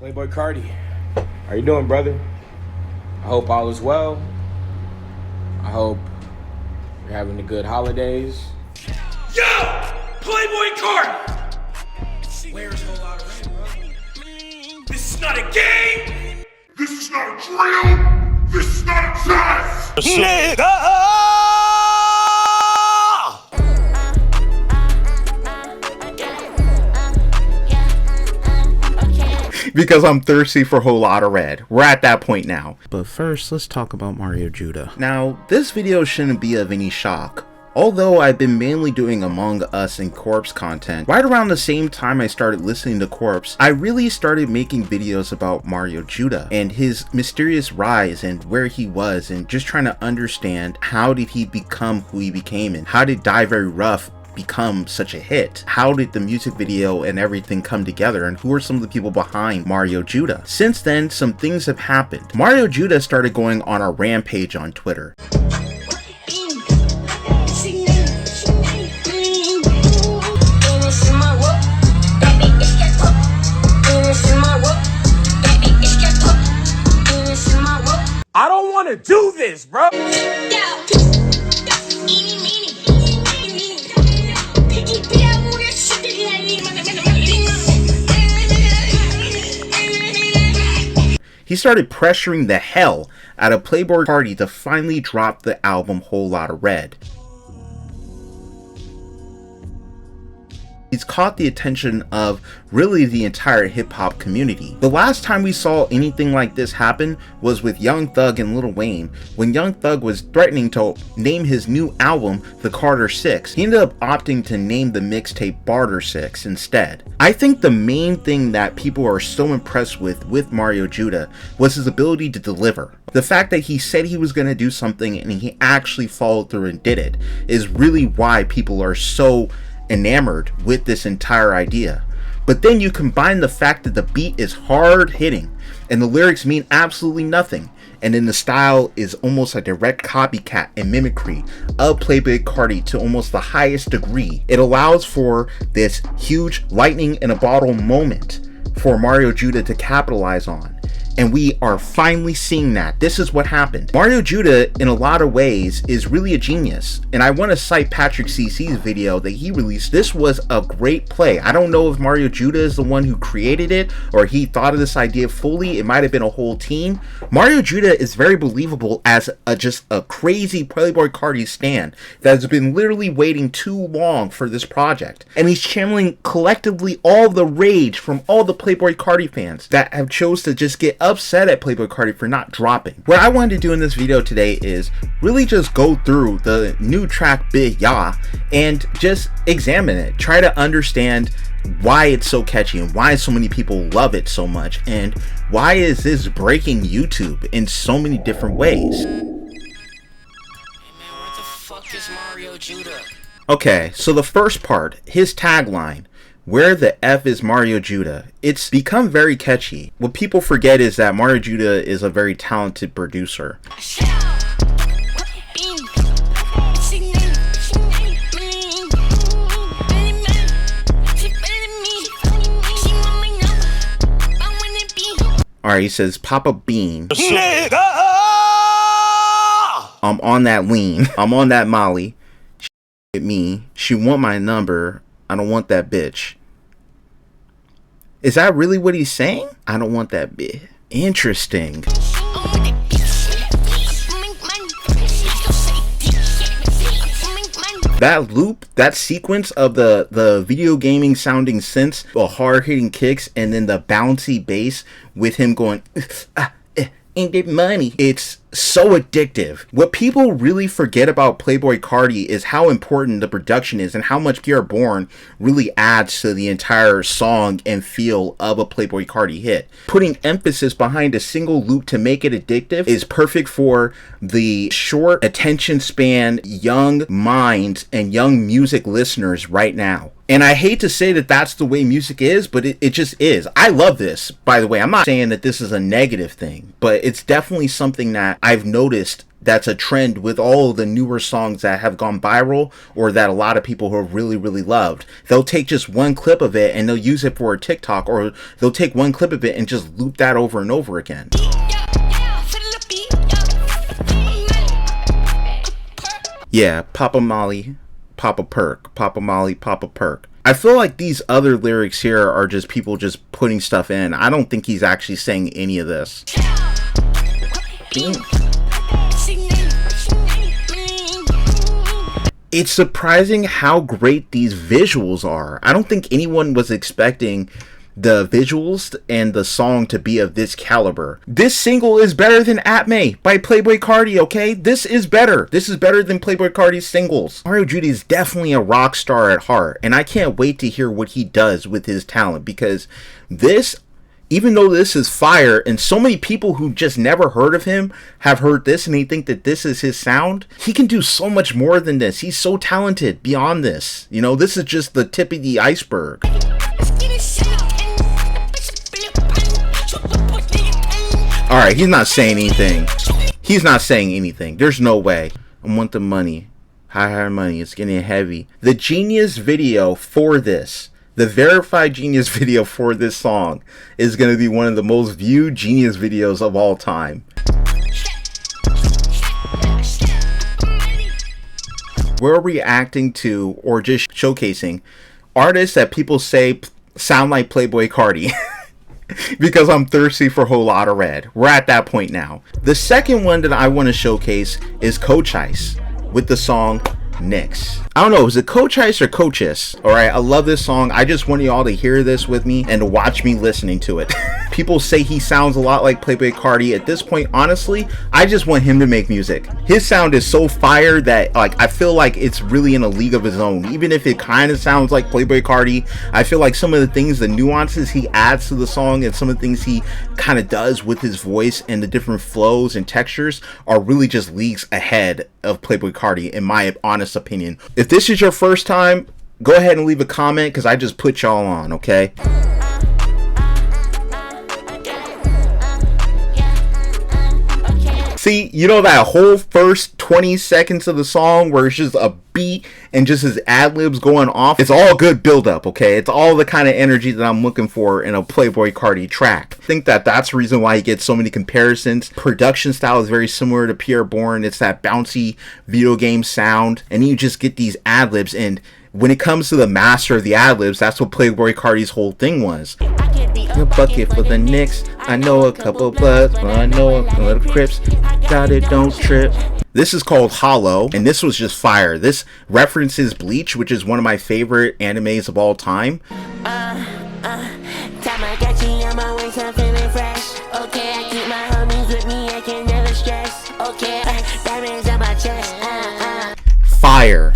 Playboi Carti, how you doing, brother? I hope all is well. I hope you're having a good holidays. Yo! Playboi Carti! Where's whole lot of rain, bro? This is not a game! This is not a drill! This is not a test! Nigga! Because I'm thirsty for a whole lot of red. We're at that point now. But first, let's talk about Mario Judah. Now, this video shouldn't be of any shock. Although I've been mainly doing Among Us and Corpse content, right around the same time I started listening to Corpse, I really started making videos about Mario Judah and his mysterious rise and where he was, and just trying to understand how did he become who he became and how did Die Very Rough become such a hit? How did the music video and everything come together, and who are some of the people behind Mario Judah? Since then, some things have happened. Mario Judah started going on a rampage on Twitter. I don't want to do this, bro. He started pressuring the hell out of Playboi Carti to finally drop the album Whole Lotta Red. He's caught the attention of really the entire hip-hop community. The last time we saw anything like this happen was with Young Thug and Lil Wayne, when Young Thug was threatening to name his new album The Carter 6. He ended up opting to name the mixtape Barter 6 instead. I think the main thing that people are so impressed with Mario Judah was his ability to deliver. The fact that he said he was going to do something and he actually followed through and did it is really why people are so enamored with this entire idea. But then you combine the fact that the beat is hard hitting and the lyrics mean absolutely nothing, and then the style is almost a direct copycat and mimicry of Playboi Carti to almost the highest degree. It allows for this huge lightning in a bottle moment for Mario Judah to capitalize on. And we are finally seeing that. This is what happened. Mario Judah, in a lot of ways, is really a genius. And I want to cite Patrick CC's video that he released. This was a great play. I don't know if Mario Judah is the one who created it or he thought of this idea fully. It might have been a whole team. Mario Judah is very believable as just a crazy Playboi Carti stan that has been literally waiting too long for this project. And he's channeling collectively all the rage from all the Playboi Carti fans that have chose to just get upset at Playboi Carti for not dropping. What I wanted to do in this video today is really just go through the new track Big Ya and just examine it, try to understand why it's so catchy and why so many people love it so much, and why is this breaking YouTube in so many different ways. Hey man, where the fuck is Mario Judah? Okay, so the first part, his tagline, "Where the F is Mario Judah?" It's become very catchy. What people forget is that Mario Judah is a very talented producer. Alright, he says, "Papa Bean. I'm on that lean. I'm on that Molly. She hit me. She want my number. I don't want that bitch." Is that really what he's saying? I don't want that bitch. Interesting. That loop, that sequence of the video gaming sounding synths, the hard hitting kicks, and then the bouncy bass with him going, ain't it money? It's so addictive. What people really forget about Playboi Carti is how important the production is and how much Pure Born really adds to the entire song and feel of a Playboi Carti hit. Putting emphasis behind a single loop to make it addictive is perfect for the short attention span young minds and young music listeners right now. And I hate to say that that's the way music is, but it just is. I love this, by the way. I'm not saying that this is a negative thing, but it's definitely something that I've noticed that's a trend with all of the newer songs that have gone viral or that a lot of people have really, really loved. They'll take just one clip of it and they'll use it for a TikTok, or they'll take one clip of it and just loop that over and over again. Yeah, Papa Molly, Papa Perk, Papa Molly, Papa Perk. I feel like these other lyrics here are just people just putting stuff in. I don't think he's actually saying any of this. It's surprising how great these visuals are. I don't think anyone was expecting the visuals and the song to be of this caliber. This single is better than At May by Playboi Carti, okay? This is better. This is better than Playboi Carti's singles. Mario Judy is definitely a rock star at heart, and I can't wait to hear what he does with his talent, because this, even though this is fire, and so many people who just never heard of him have heard this and they think that this is his sound, he can do so much more than this. He's so talented beyond this. You know, this is just the tip of the iceberg. Alright, he's not saying anything. He's not saying anything. There's no way. I want the money. Higher money. It's getting heavy. The Genius video for this, the verified Genius video for this song, is going to be one of the most viewed Genius videos of all time. We're reacting to, or just showcasing, artists that people say sound like Playboi Carti. Because I'm thirsty for Whole Lotta Red. We're at that point now. The second one that I want to showcase is Cochise with the song Knicks. I don't know, is it Cochise or Cochise? Alright, I love this song. I just want y'all to hear this with me and to watch me listening to it. People say he sounds a lot like Playboi Carti. At this point, honestly, I just want him to make music. His sound is so fire that, like, I feel like it's really in a league of his own. Even if it kind of sounds like Playboi Carti, I feel like some of the things, the nuances he adds to the song and some of the things he kind of does with his voice and the different flows and textures are really just leagues ahead of Playboi Carti, in my honest opinion. If this is your first time, go ahead and leave a comment, because I just put y'all on, okay? See, you know that whole first 20 seconds of the song where it's just a beat and just his ad-libs going off? It's all good build-up, okay? It's all the kind of energy that I'm looking for in a Playboi Carti track. I think that that's the reason why he gets so many comparisons. Production style is very similar to Pierre Bourne. It's that bouncy video game sound, and you just get these ad-libs, and when it comes to the master of the ad-libs, that's what Playboi Carti's whole thing was. A bucket for the Knicks. I know a couple Bloods, but I know a little Crips. Got it, don't trip. This is called Hollow, and this was just fire. This references Bleach, which is one of my favorite animes of all time. Fire.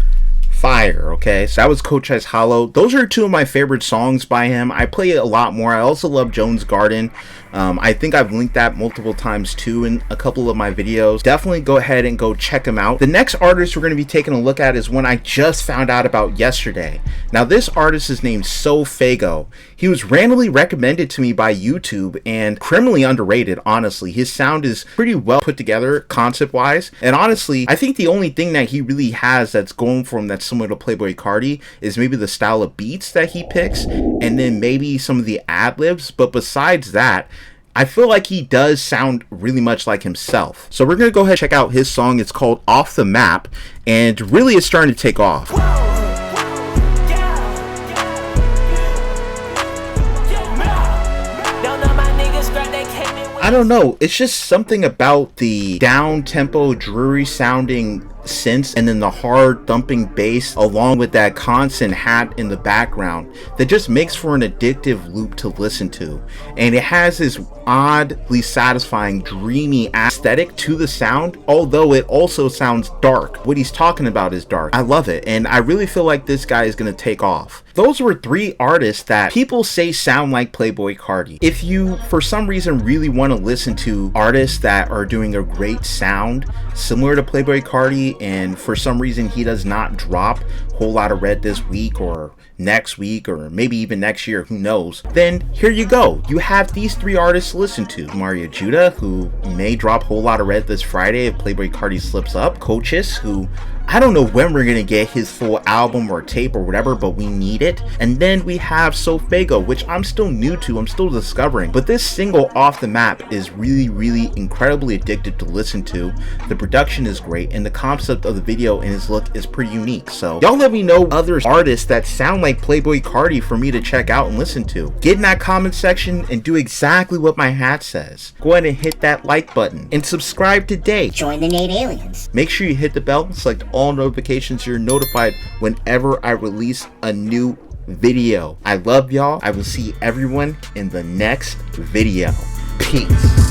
Fire, okay? So that was Cochise Hollow. Those are two of my favorite songs by him. I play it a lot more. I also love Jones Garden. I think I've linked that multiple times too in a couple of my videos. Definitely go ahead and go check him out. The next artist we're going to be taking a look at is one I just found out about yesterday. Now this artist is named SoFaygo. He was randomly recommended to me by YouTube and criminally underrated, honestly. His sound is pretty well put together concept wise, and honestly I think the only thing that he really has that's going for him that's similar to Playboi Carti is maybe the style of beats that he picks, and then maybe some of the ad-libs. But besides that, I feel like he does sound really much like himself. So we're going to go ahead and check out his song. It's called Off the Map, and really it's starting to take off. I don't know, it's just something about the down-tempo, dreary-sounding synths and then the hard thumping bass along with that constant hat in the background that just makes for an addictive loop to listen to. And it has this oddly satisfying, dreamy aesthetic to the sound, although it also sounds dark. What he's talking about is dark. I love it, and I really feel like this guy is going to take off. Those were three artists that people say sound like Playboi Carti. If you, for some reason, really want to listen to artists that are doing a great sound similar to Playboi Carti Carti and for some reason he does not drop Whole Lotta Red this week or next week or maybe even next year, who knows, then here you go. You have these 3 artists to listen to. Mario Judah, who may drop Whole Lotta Red this Friday if Playboi Carti slips up. Cochise, who I don't know when we're gonna get his full album or tape or whatever, but we need it. And then we have SoFaygo, which I'm still new to, I'm still discovering, but this single Off the Map is really incredibly addictive to listen to. The production is great and the concept of the video and his look is pretty unique. So y'all let me know other artists that sound like Playboi Carti for me to check out and listen to. Get in that comment section and do exactly what my hat says. Go ahead and hit that like button and subscribe today. Join the Nate Aliens. Make sure you hit the bell, select all notifications so you're notified whenever I release a new video. I love y'all. I will see everyone in the next video. Peace.